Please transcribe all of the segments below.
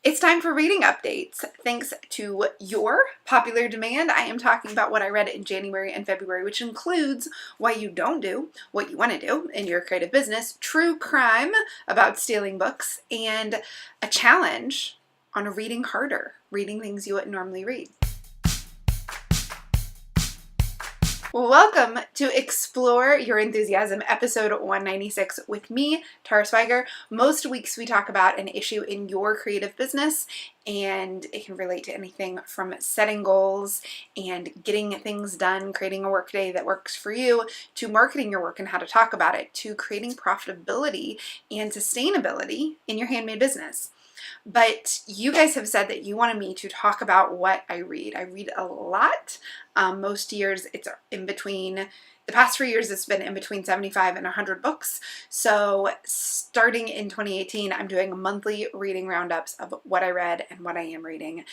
It's time for reading updates. Thanks to your popular demand, I am talking about what I read in January and February, which includes why you don't do what you want to do in your creative business, true crime about stealing books, and a challenge on reading harder, reading things you wouldn't normally read. Welcome to Explore Your Enthusiasm, episode 196 with me, Tara Swiger. Most weeks we talk about an issue in your creative business, and it can relate to anything from setting goals and getting things done, creating a workday that works for you, to marketing your work and how to talk about it, to creating profitability and sustainability in your handmade business. But you guys have said that you wanted me to talk about what I read. I read a lot. Most years it's in between, the past 3 years it's been in between 75 and 100 books. So starting in 2018, I'm doing monthly reading roundups of what I read and what I am reading.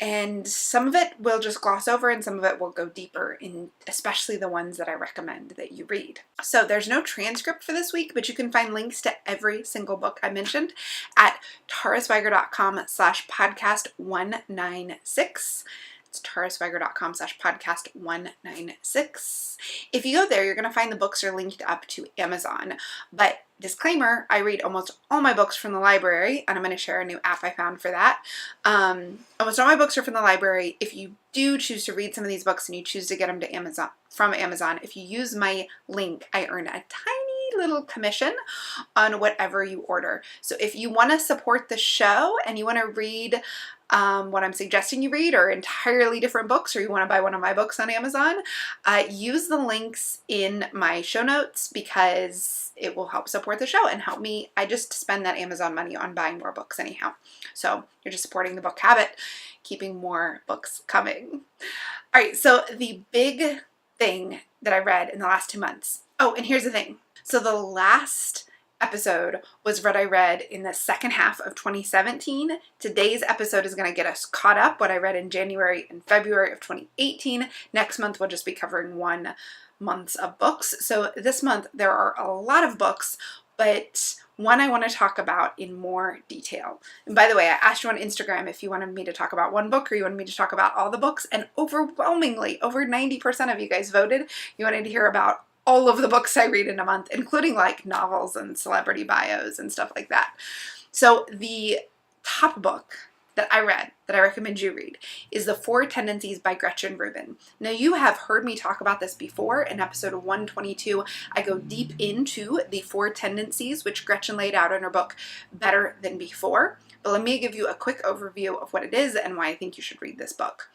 And some of it we'll just gloss over and some of it will go deeper in, especially the ones that I recommend that you read. So there's no transcript for this week, but you can find links to every single book I mentioned at taraswiger.com/podcast196. It's taraswiger.com/podcast196. If you go there, you're going to find the books are linked up to Amazon. But disclaimer, I read almost all my books from the library, and I'm going to share a new app I found for that. Almost all my books are from the library. If you do choose to read some of these books and you choose to get them to from Amazon, if you use my link, I earn a tiny little commission on whatever you order. So if you want to support the show and you want to read what I'm suggesting you read, or entirely different books, or you want to buy one of my books on Amazon, use the links in my show notes because it will help support the show and help me. I just spend that Amazon money on buying more books anyhow. So you're just supporting the book habit, keeping more books coming. All right, so the big thing that I read in the last 2 months. Oh, and here's the thing. So the last episode was what I read in the second half of 2017. Today's episode is going to get us caught up what I read in January and February of 2018. Next month we'll just be covering 1 month of books. So this month there are a lot of books, but one I want to talk about in more detail. And by the way, I asked you on Instagram if you wanted me to talk about one book or you wanted me to talk about all the books, and overwhelmingly, over 90% of you guys voted you wanted to hear about all of the books I read in a month, including like novels and celebrity bios and stuff like that. So the top book that I read, that I recommend you read, is The 4 Tendencies by Gretchen Rubin. Now, you have heard me talk about this before. In episode 122, I go deep into the 4 tendencies, which Gretchen laid out in her book, Better Than Before. But let me give you a quick overview of what it is and why I think you should read this book.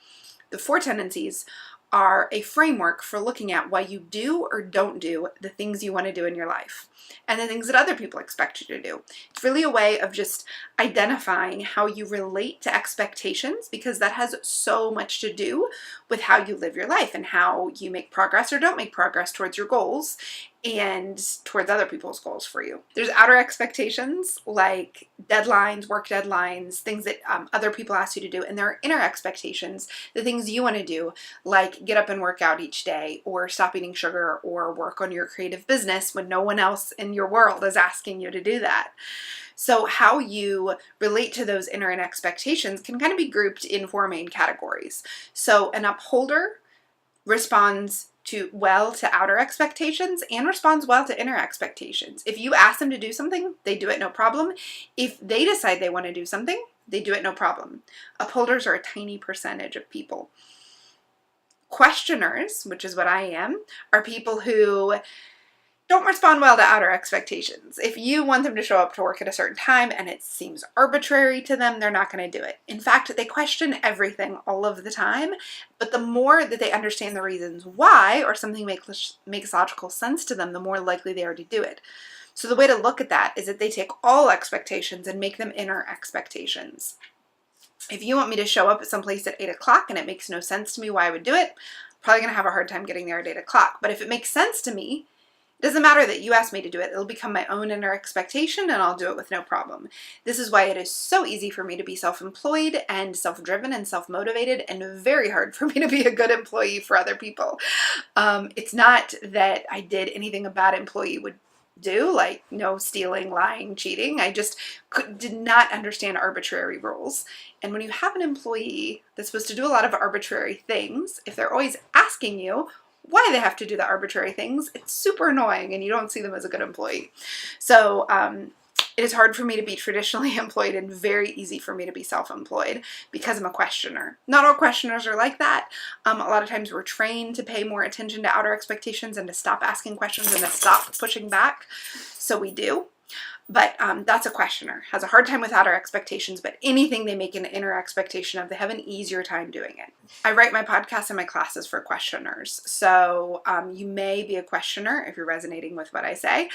The 4 tendencies are a framework for looking at why you do or don't do the things you want to do in your life and the things that other people expect you to do. It's really a way of just identifying how you relate to expectations, because that has so much to do with how you live your life and how you make progress or don't make progress towards your goals and towards other people's goals for you. There's outer expectations like deadlines, work deadlines, things that other people ask you to do. And there are inner expectations, the things you want to do, like get up and work out each day, or stop eating sugar, or work on your creative business when no one else in your world is asking you to do that. So how you relate to those inner expectations can kind of be grouped in 4 main categories. So an upholder responds well to outer expectations and responds well to inner expectations. If you ask them to do something, they do it no problem. If they decide they want to do something, they do it no problem. Upholders are a tiny percentage of people. Questioners, which is what I am, are people who don't respond well to outer expectations. If you want them to show up to work at a certain time and it seems arbitrary to them, they're not going to do it. In fact, they question everything all of the time, but the more that they understand the reasons why, or something makes logical sense to them, the more likely they are to do it. So the way to look at that is that they take all expectations and make them inner expectations. If you want me to show up at some place at 8 o'clock and it makes no sense to me why I would do it, I'm probably going to have a hard time getting there at 8 o'clock. But if it makes sense to me, it doesn't matter that you asked me to do it. It'll become my own inner expectation and I'll do it with no problem. This is why it is so easy for me to be self-employed and self-driven and self-motivated, and very hard for me to be a good employee for other people. It's not that I did anything a bad employee would do, like no stealing, lying, cheating. I just did not understand arbitrary rules. And when you have an employee that's supposed to do a lot of arbitrary things, if they're always asking you why they have to do the arbitrary things, it's super annoying and you don't see them as a good employee. So it is hard for me to be traditionally employed and very easy for me to be self-employed because I'm a questioner. Not all questioners are like that. A lot of times we're trained to pay more attention to outer expectations and to stop asking questions and to stop pushing back. So we do. But that's a questioner. Has a hard time with outer expectations, but anything they make an inner expectation of, they have an easier time doing it. I write my podcasts and my classes for questioners. So you may be a questioner if you're resonating with what I say.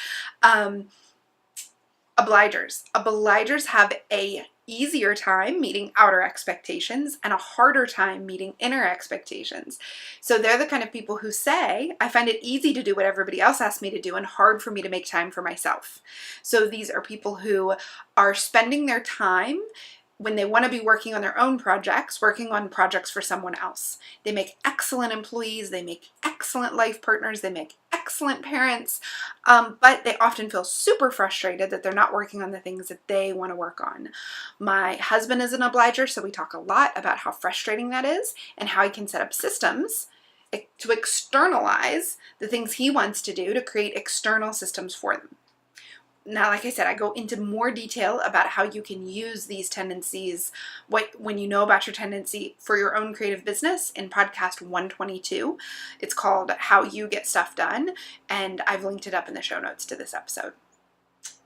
Obligers. Obligers have a easier time meeting outer expectations and a harder time meeting inner expectations. So they're the kind of people who say, I find it easy to do what everybody else asks me to do and hard for me to make time for myself. So these are people who are spending their time when they want to be working on their own projects, working on projects for someone else. They make excellent employees, they make excellent life partners, they make excellent parents, but they often feel super frustrated that they're not working on the things that they want to work on. My husband is an obliger, so we talk a lot about how frustrating that is and how he can set up systems to externalize the things he wants to do to create external systems for them. Now, like I said, I go into more detail about how you can use these tendencies, when you know about your tendency for your own creative business in podcast 122. It's called How You Get Stuff Done, and I've linked it up in the show notes to this episode.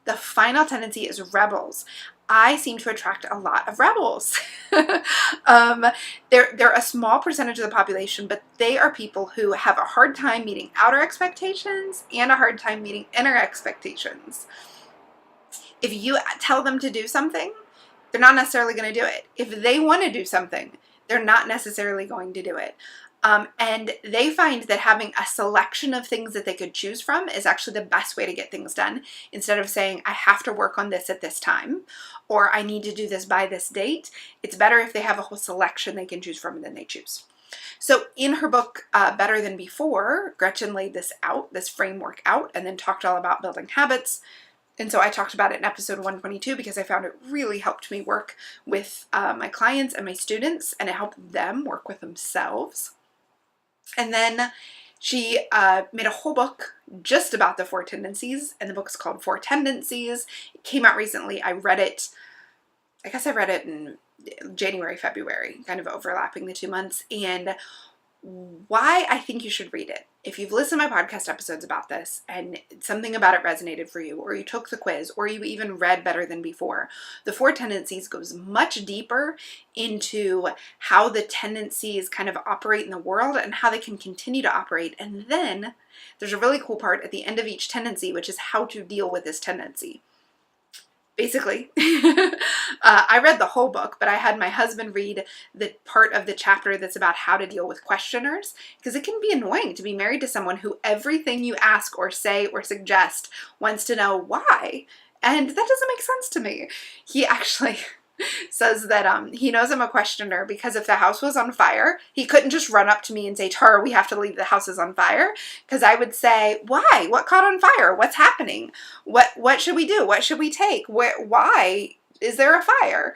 The final tendency is rebels. I seem to attract a lot of rebels. They're a small percentage of the population, but they are people who have a hard time meeting outer expectations and a hard time meeting inner expectations. If you tell them to do something, they're not necessarily going to do it. If they want to do something, they're not necessarily going to do it. And they find that having a selection of things that they could choose from is actually the best way to get things done. Instead of saying, I have to work on this at this time, or I need to do this by this date, it's better if they have a whole selection they can choose from and then they choose. So in her book, Better Than Before, Gretchen laid this framework out, and then talked all about building habits. And so I talked about it in episode 122 because I found it really helped me work with my clients and my students, and it helped them work with themselves. And then she made a whole book just about the 4 tendencies, and the book's called 4 Tendencies. It came out recently. I read it in January, February, kind of overlapping the 2 months. And why I think you should read it. If you've listened to my podcast episodes about this and something about it resonated for you, or you took the quiz, or you even read Better Than Before, the 4 tendencies goes much deeper into how the tendencies kind of operate in the world and how they can continue to operate. And then there's a really cool part at the end of each tendency, which is how to deal with this tendency. Basically, I read the whole book, but I had my husband read the part of the chapter that's about how to deal with questioners, because it can be annoying to be married to someone who everything you ask or say or suggest wants to know why. And that doesn't make sense to me. He actually says that he knows I'm a questioner because if the house was on fire, he couldn't just run up to me and say, Tara, we have to leave, the house is on fire. Because I would say, why? What caught on fire? What's happening? What should we do? What should we take? Why is there a fire?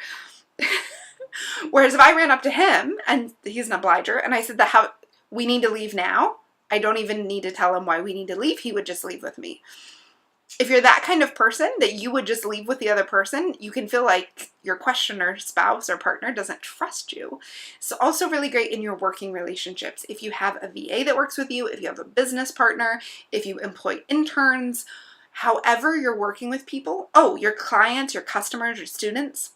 Whereas if I ran up to him, and he's an obliger, and I said, we need to leave now, I don't even need to tell him why we need to leave. He would just leave with me. If you're that kind of person that you would just leave with the other person, you can feel like your questioner spouse or partner doesn't trust you. It's also really great in your working relationships. If you have a VA that works with you, if you have a business partner, if you employ interns, however you're working with people, your clients, your customers, your students,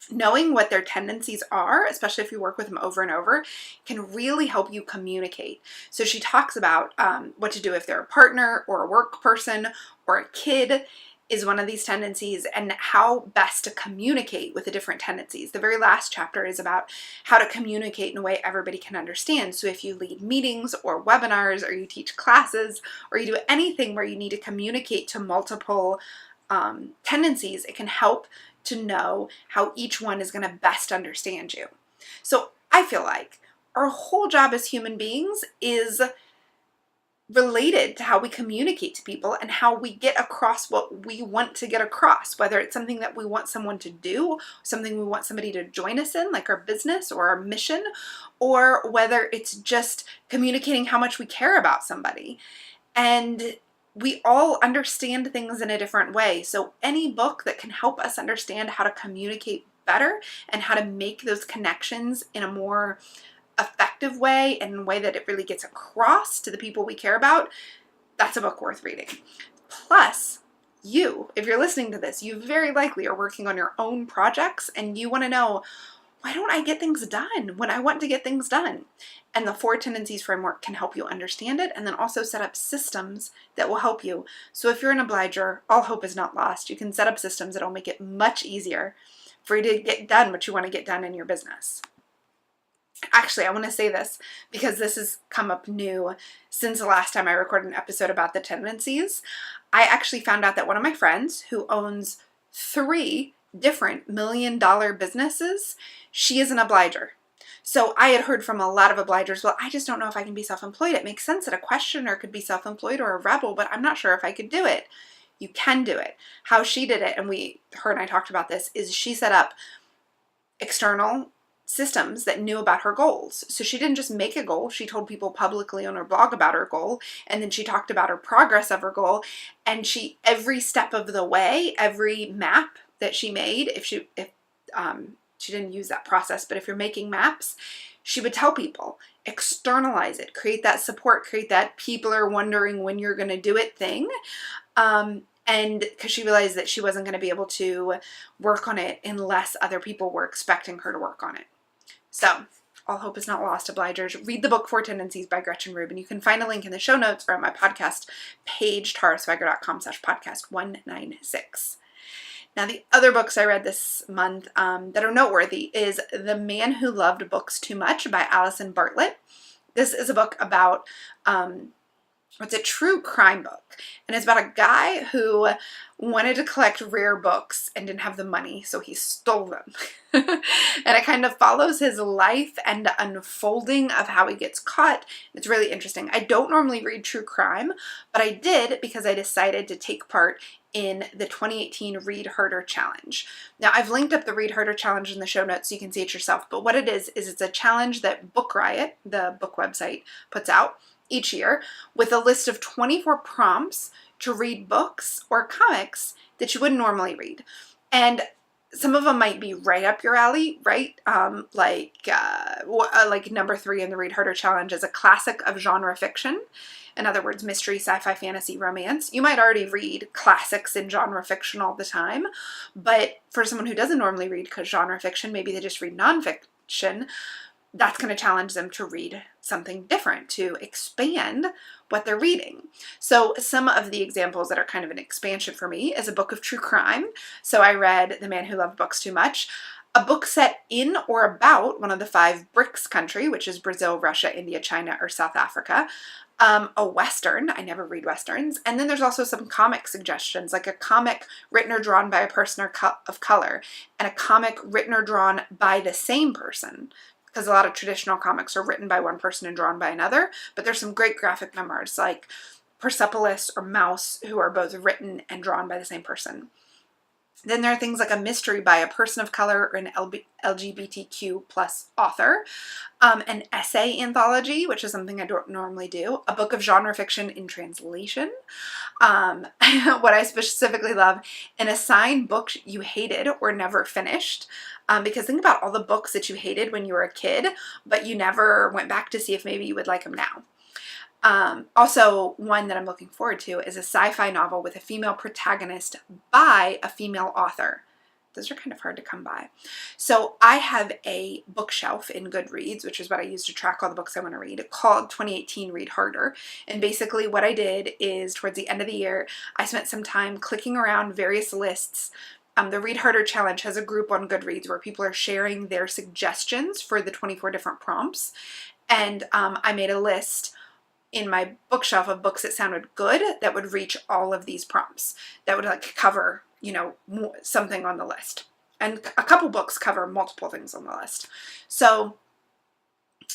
knowing what their tendencies are, especially if you work with them over and over, can really help you communicate. So she talks about what to do if they're a partner or a work person or a kid is one of these tendencies, and how best to communicate with the different tendencies. The very last chapter is about how to communicate in a way everybody can understand. So if you lead meetings or webinars, or you teach classes, or you do anything where you need to communicate to multiple tendencies, it can help to know how each one is going to best understand you. So I feel like our whole job as human beings is related to how we communicate to people and how we get across what we want to get across, whether it's something that we want someone to do, something we want somebody to join us in, like our business or our mission, or whether it's just communicating how much we care about somebody. And we all understand things in a different way. So any book that can help us understand how to communicate better and how to make those connections in a more effective way and in a way that it really gets across to the people we care about, that's a book worth reading. Plus, you, if you're listening to this, you very likely are working on your own projects and you want to know, why don't I get things done when I want to get things done? And the 4 Tendencies framework can help you understand it and then also set up systems that will help you. So if you're an obliger, all hope is not lost. You can set up systems that'll make it much easier for you to get done what you want to get done in your business. Actually, I want to say this because this has come up new since the last time I recorded an episode about the tendencies. I actually found out that one of my friends who owns 3 different $1 million businesses, she is an obliger. So I had heard from a lot of obligers, well, I just don't know if I can be self-employed. It makes sense that a questioner could be self-employed or a rebel, but I'm not sure if I could do it. You can do it. How she did it, and her and I talked about this, is she set up external systems that knew about her goals. So she didn't just make a goal, she told people publicly on her blog about her goal, and then she talked about her progress of her goal, and every step of the way, every map that she made, if she didn't use that process, but if you're making maps, she would tell people, externalize it, create that support, create that people are wondering when you're going to do it thing. And because she realized that she wasn't going to be able to work on it unless other people were expecting her to work on it. So, all hope is not lost, obligers. Read the book 4 Tendencies by Gretchen Rubin. You can find a link in the show notes or on my podcast page, taraswiger.com/podcast 196. Now, the other books I read this month that are noteworthy is The Man Who Loved Books Too Much by Allison Bartlett. This is a book about it's a true crime book, and it's about a guy who wanted to collect rare books and didn't have the money, so he stole them. And it kind of follows his life and the unfolding of how he gets caught. It's really interesting. I don't normally read true crime, but I did because I decided to take part in the 2018 Read Harder Challenge. Now, I've linked up the Read Harder Challenge in the show notes so you can see it yourself, but what it is it's a challenge that Book Riot, the book website, puts out each year with a list of 24 prompts to read books or comics that you wouldn't normally read. And some of them might be right up your alley, right? Like number 3 in the Read Harder Challenge is a classic of genre fiction. In other words, mystery, sci-fi, fantasy, romance. You might already read classics in genre fiction all the time, but for someone who doesn't normally read genre fiction, maybe they just read nonfiction, that's going to challenge them to read something different, to expand what they're reading. So some of the examples that are kind of an expansion for me is a book of true crime. So I read The Man Who Loved Books Too Much, a book set in or about one of the 5 BRICS country, which is Brazil, Russia, India, China, or South Africa. A Western, I never read Westerns, and then there's also some comic suggestions, like a comic written or drawn by a person of color, and a comic written or drawn by the same person, because a lot of traditional comics are written by one person and drawn by another, but there's some great graphic memoirs, like Persepolis or Mouse, who are both written and drawn by the same person. Then there are things like a mystery by a person of color or an LGBTQ plus author, an essay anthology, which is something I don't normally do, a book of genre fiction in translation, what I specifically love, an assigned book you hated or never finished, because think about all the books that you hated when you were a kid, but you never went back to see if maybe you would like them now. Also, one that I'm looking forward to is a sci-fi novel with a female protagonist by a female author. Those are kind of hard to come by. So I have a bookshelf in Goodreads, which is what I use to track all the books I want to read, called 2018 Read Harder. And basically what I did is towards the end of the year, I spent some time clicking around various lists. The Read Harder Challenge has a group on Goodreads where people are sharing their suggestions for the 24 different prompts. And I made a list in my bookshelf of books that sounded good that would reach all of these prompts, that would like cover, something on the list. And a couple books cover multiple things on the list. So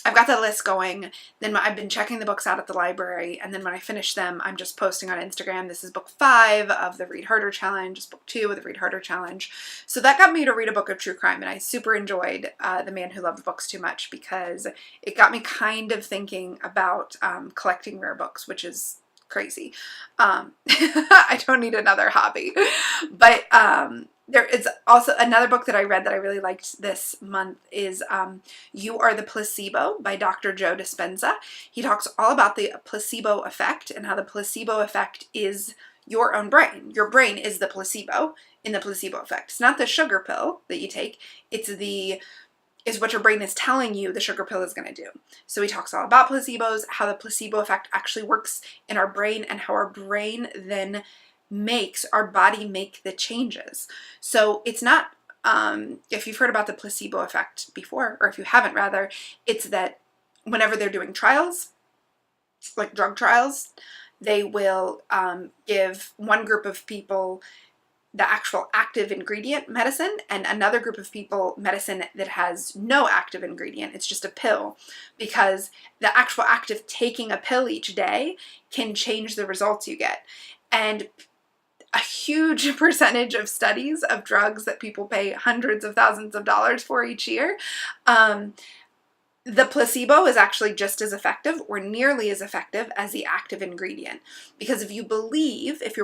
I've got the list going. Then I've been checking the books out at the library, and then when I finish them, I'm just posting on Instagram. This is book 5 of the Read Harder Challenge. It's book 2 of the Read Harder Challenge. So that got me to read a book of true crime, and I super enjoyed The Man Who Loved Books Too Much, because it got me kind of thinking about collecting rare books, which is crazy. I don't need another hobby, but there is also another book that I read that I really liked this month is You Are the Placebo by Dr. Joe Dispenza. He talks all about the placebo effect and how the placebo effect is your own brain. Your brain is the placebo in the placebo effect. It's not the sugar pill that you take. It's what your brain is telling you the sugar pill is going to do. So he talks all about placebos, how the placebo effect actually works in our brain, and how our brain then makes our body make the changes. So it's not, if you've heard about the placebo effect before, or if you haven't rather, it's that whenever they're doing trials, like drug trials, they will give one group of people the actual active ingredient medicine and another group of people medicine that has no active ingredient. It's just a pill, because the actual act of taking a pill each day can change the results you get. And a huge percentage of studies of drugs that people pay hundreds of thousands of dollars for each year, the placebo is actually just as effective or nearly as effective as the active ingredient. Because if your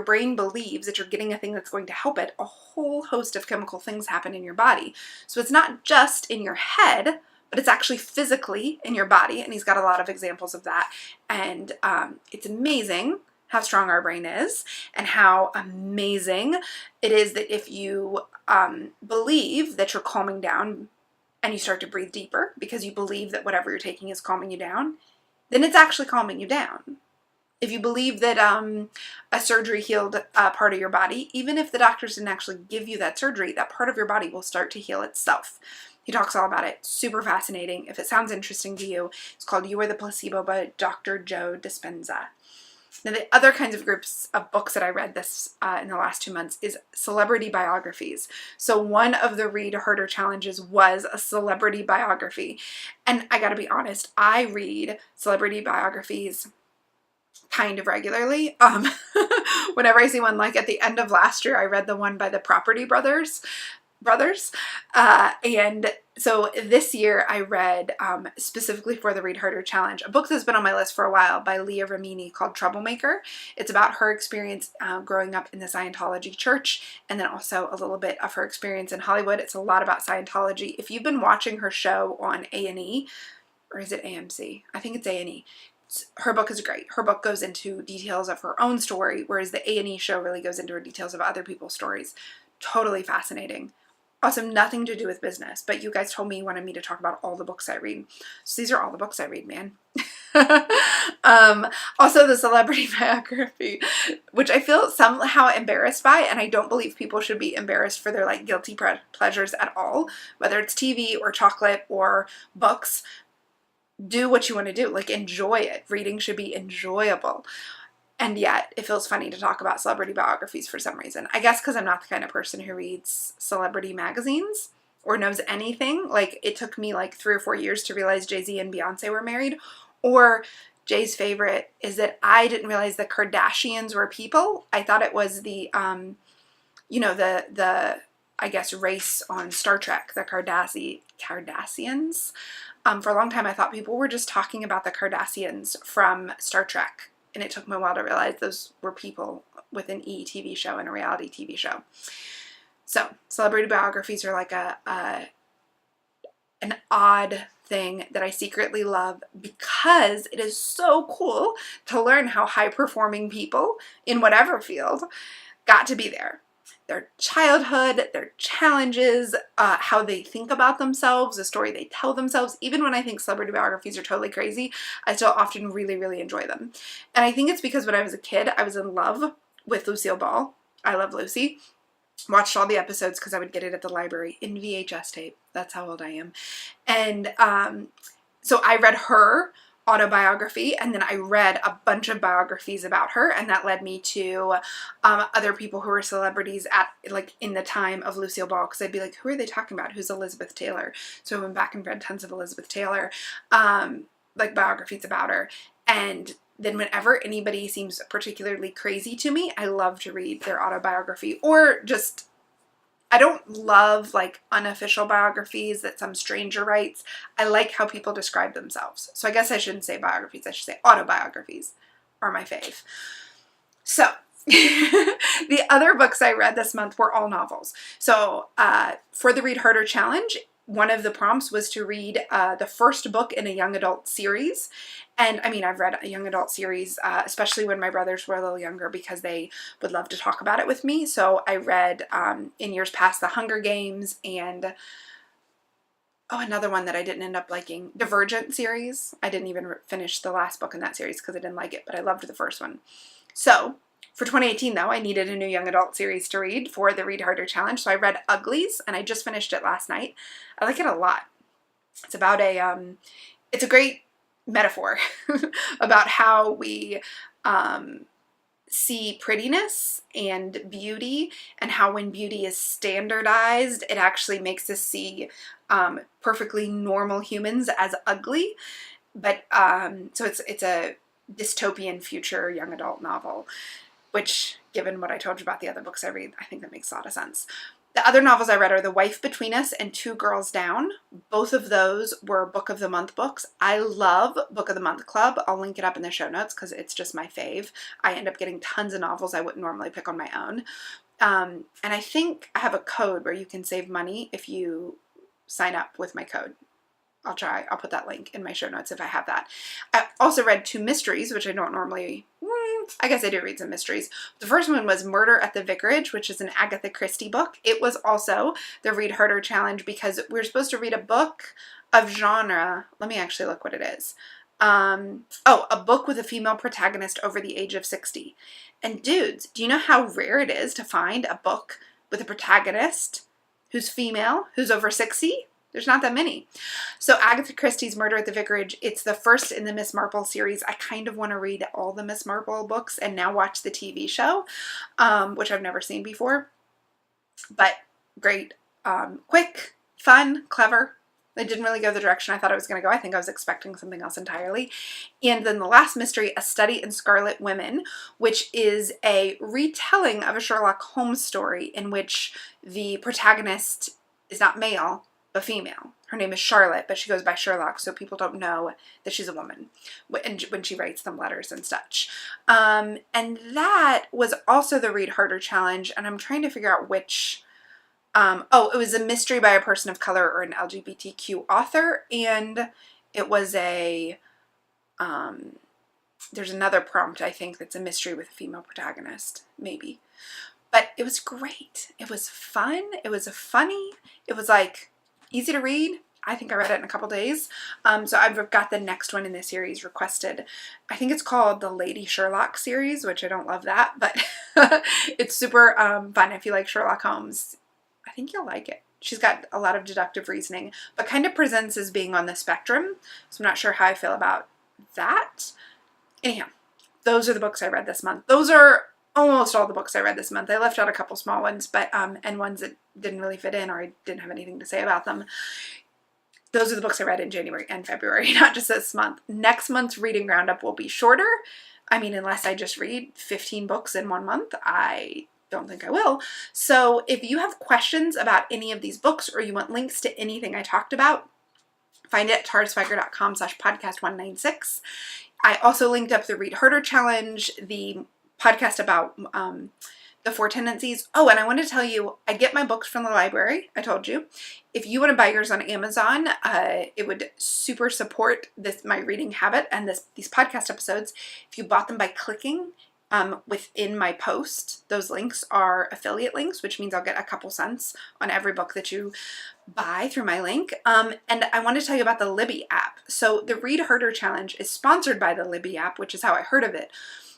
brain believes that you're getting a thing that's going to help it, a whole host of chemical things happen in your body. So it's not just in your head, but it's actually physically in your body. And he's got a lot of examples of that. And it's amazing how strong our brain is, and how amazing it is that if you believe that you're calming down and you start to breathe deeper because you believe that whatever you're taking is calming you down, then it's actually calming you down. If you believe that a surgery healed a part of your body, even if the doctors didn't actually give you that surgery, that part of your body will start to heal itself. He talks all about it. Super fascinating. If it sounds interesting to you, it's called You Are the Placebo by Dr. Joe Dispenza. Now, the other kinds of groups of books that I read this in the last 2 months is celebrity biographies. So one of the Read Harder challenges was a celebrity biography. And I gotta be honest, I read celebrity biographies kind of regularly. Whenever I see one, like at the end of last year, I read the one by the Property Brothers. And so this year I read, specifically for the Read Harder Challenge, a book that's been on my list for a while by Leah Remini called Troublemaker. It's about her experience growing up in the Scientology church, and then also a little bit of her experience in Hollywood. It's a lot about Scientology. If you've been watching her show on A&E, or is it AMC? I think it's A&E. Her book is great. Her book goes into details of her own story, whereas the A&E show really goes into details of other people's stories. Totally fascinating. Also, nothing to do with business, but you guys told me you wanted me to talk about all the books I read. So these are all the books I read, man. Also, the celebrity biography, which I feel somehow embarrassed by, and I don't believe people should be embarrassed for their like guilty pleasures at all, whether it's TV or chocolate or books. Do what you want to do. Like, enjoy it. Reading should be enjoyable. And yet, it feels funny to talk about celebrity biographies for some reason. I guess because I'm not the kind of person who reads celebrity magazines or knows anything. Like, it took me like 3 or 4 years to realize Jay-Z and Beyonce were married. Or Jay's favorite is that I didn't realize the Kardashians were people. I thought it was the, I guess, race on Star Trek, the Cardassians. For a long time, I thought people were just talking about the Cardassians from Star Trek. And it took me a while to realize those were people with an E TV show and a reality TV show. So celebrity biographies are like an odd thing that I secretly love, because it is so cool to learn how high-performing people in whatever field got to be there. Their childhood, their challenges, how they think about themselves, the story they tell themselves. Even when I think celebrity biographies are totally crazy, I still often really, really enjoy them. And I think it's because when I was a kid, I was in love with Lucille Ball. I love Lucy. Watched all the episodes because I would get it at the library in VHS tape. That's how old I am. And so I read her autobiography, and then I read a bunch of biographies about her, and that led me to other people who were celebrities at, like, in the time of Lucille Ball, because I'd be like, who are they talking about? Who's Elizabeth Taylor? So I went back and read tons of Elizabeth Taylor, like biographies about her. And then whenever anybody seems particularly crazy to me, I love to read their autobiography, or just, I don't love like unofficial biographies that some stranger writes. I like how people describe themselves. So I guess I shouldn't say biographies. I should say autobiographies are my fave. So the other books I read this month were all novels. So for the Read Harder Challenge, one of the prompts was to read the first book in a young adult series. And I mean, I've read a young adult series, especially when my brothers were a little younger, because they would love to talk about it with me. So I read in years past The Hunger Games, and another one that I didn't end up liking, Divergent series. I didn't even finish the last book in that series because I didn't like it, but I loved the first one. So for 2018, though, I needed a new young adult series to read for the Read Harder Challenge. So I read Uglies, and I just finished it last night. I like it a lot. It's about it's a great metaphor about how we see prettiness and beauty, and how when beauty is standardized, it actually makes us see perfectly normal humans as ugly. But so it's a dystopian future young adult novel, which, given what I told you about the other books I read, I think that makes a lot of sense. The other novels I read are The Wife Between Us and Two Girls Down. Both of those were Book of the Month books. I love Book of the Month Club. I'll link it up in the show notes because it's just my fave. I end up getting tons of novels I wouldn't normally pick on my own. And I think I have a code where you can save money if you sign up with my code. I'll try. I'll put that link in my show notes if I have that. I also read two mysteries, which I don't normally, I guess I do read some mysteries. The first one was Murder at the Vicarage, which is an Agatha Christie book. It was also the Read Harder Challenge because we're supposed to read a book of genre. Let me actually look what it is. A book with a female protagonist over the age of 60. And dudes, do you know how rare it is to find a book with a protagonist who's female, who's over 60? There's not that many. So Agatha Christie's Murder at the Vicarage, it's the first in the Miss Marple series. I kind of want to read all the Miss Marple books and now watch the TV show, which I've never seen before. But great, quick, fun, clever. It didn't really go the direction I thought it was going to go. I think I was expecting something else entirely. And then the last mystery, A Study in Scarlet Women, which is a retelling of a Sherlock Holmes story in which the protagonist is not male, but female. Her name is Charlotte, but she goes by Sherlock, so people don't know that she's a woman when she writes them letters and such. And that was also the Read Harder Challenge, and I'm trying to figure out which... it was a mystery by a person of color or an LGBTQ author, and it was a... there's another prompt, I think, that's a mystery with a female protagonist, maybe. But it was great. It was fun. It was funny. It was like... easy to read. I think I read it in a couple days. So I've got the next one in the series requested. I think it's called the Lady Sherlock series, which I don't love that, but it's super fun if you like Sherlock Holmes. I think you'll like it. She's got a lot of deductive reasoning, but kind of presents as being on the spectrum. So I'm not sure how I feel about that. Anyhow, those are the books I read this month. Those are almost all the books I read this month. I left out a couple small ones, but and ones that didn't really fit in or I didn't have anything to say about them. Those are the books I read in January and February, not just this month. Next month's reading roundup will be shorter. I mean, unless I just read 15 books in 1 month, I don't think I will. So if you have questions about any of these books or you want links to anything I talked about, find it at tarswiger.com/podcast196. I also linked up the Read Harder Challenge, the podcast about the 4 tendencies. Oh, and I want to tell you, I get my books from the library. I told you. If you want to buy yours on Amazon, it would super support my reading habit and these podcast episodes if you bought them by clicking within my post. Those links are affiliate links, which means I'll get a couple cents on every book that you buy through my link. And I want to tell you about the Libby app. So the Read Harder Challenge is sponsored by the Libby app, which is how I heard of it.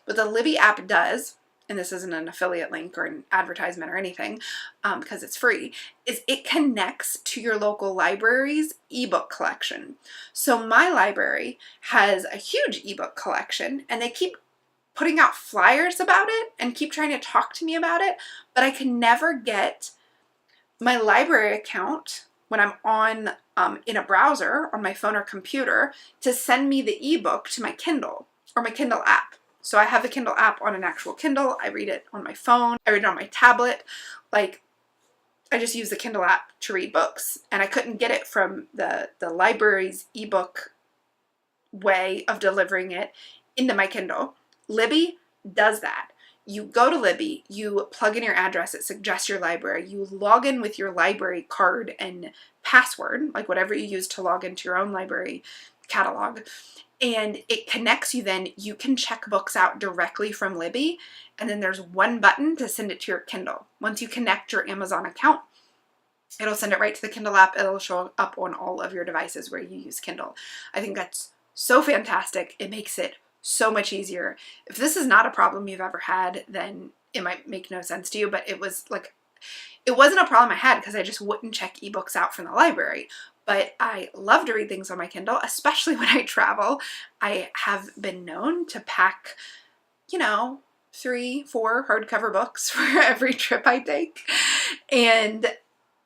What the Libby app does and this isn't an affiliate link or an advertisement or anything, because it's free, is it connects to your local library's ebook collection. So my library has a huge ebook collection, and they keep putting out flyers about it and keep trying to talk to me about it, but I can never get my library account when I'm on in a browser on my phone or computer to send me the ebook to my Kindle or my Kindle app. So I have the Kindle app on an actual Kindle. I read it on my phone. I read it on my tablet. Like, I just use the Kindle app to read books, and I couldn't get it from the library's ebook way of delivering it into my Kindle. Libby does that. You go to Libby, you plug in your address, it suggests your library, you log in with your library card and password, like whatever you use to log into your own library catalog, and it connects you. Then you can check books out directly from Libby, and then there's one button to send it to your Kindle. Once you connect your Amazon account, it'll send it right to the Kindle app. It'll show up on all of your devices where you use Kindle. I think that's so fantastic. It makes it so much easier. If this is not a problem you've ever had, then it might make no sense to you, but it wasn't a problem I had because I just wouldn't check ebooks out from the library. But I love to read things on my Kindle, especially when I travel. I have been known to pack, 3, 4 hardcover books for every trip I take. And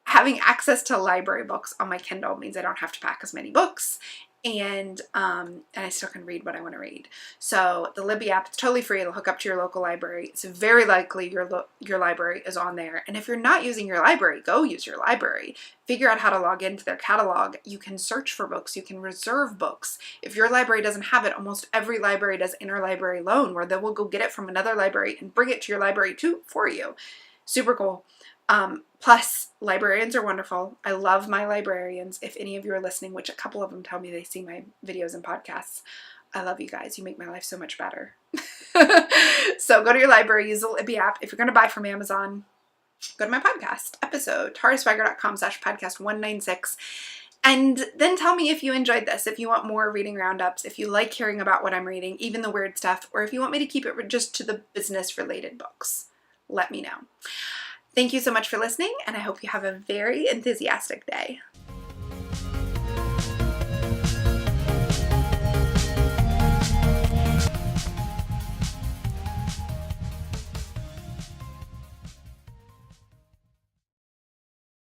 having access to library books on my Kindle means I don't have to pack as many books, and I still can read what I want to read. So the Libby app, it's totally free. It'll hook up to your local library. It's very likely your library is on there. And if you're not using your library, go use your library. Figure out how to log into their catalog. You can search for books. You can reserve books. If your library doesn't have it, almost every library does interlibrary loan, where they will go get it from another library and bring it to your library for you. Super cool. Plus, librarians are wonderful. I love my librarians. If any of you are listening, which a couple of them tell me they see my videos and podcasts, I love you guys. You make my life so much better. So go to your library, use the Libby app. If you're going to buy from Amazon, go to my podcast episode, taraswiger.com/podcast 196. And then tell me if you enjoyed this, if you want more reading roundups, if you like hearing about what I'm reading, even the weird stuff, or if you want me to keep it just to the business-related books. Let me know. Thank you so much for listening, and I hope you have a very enthusiastic day.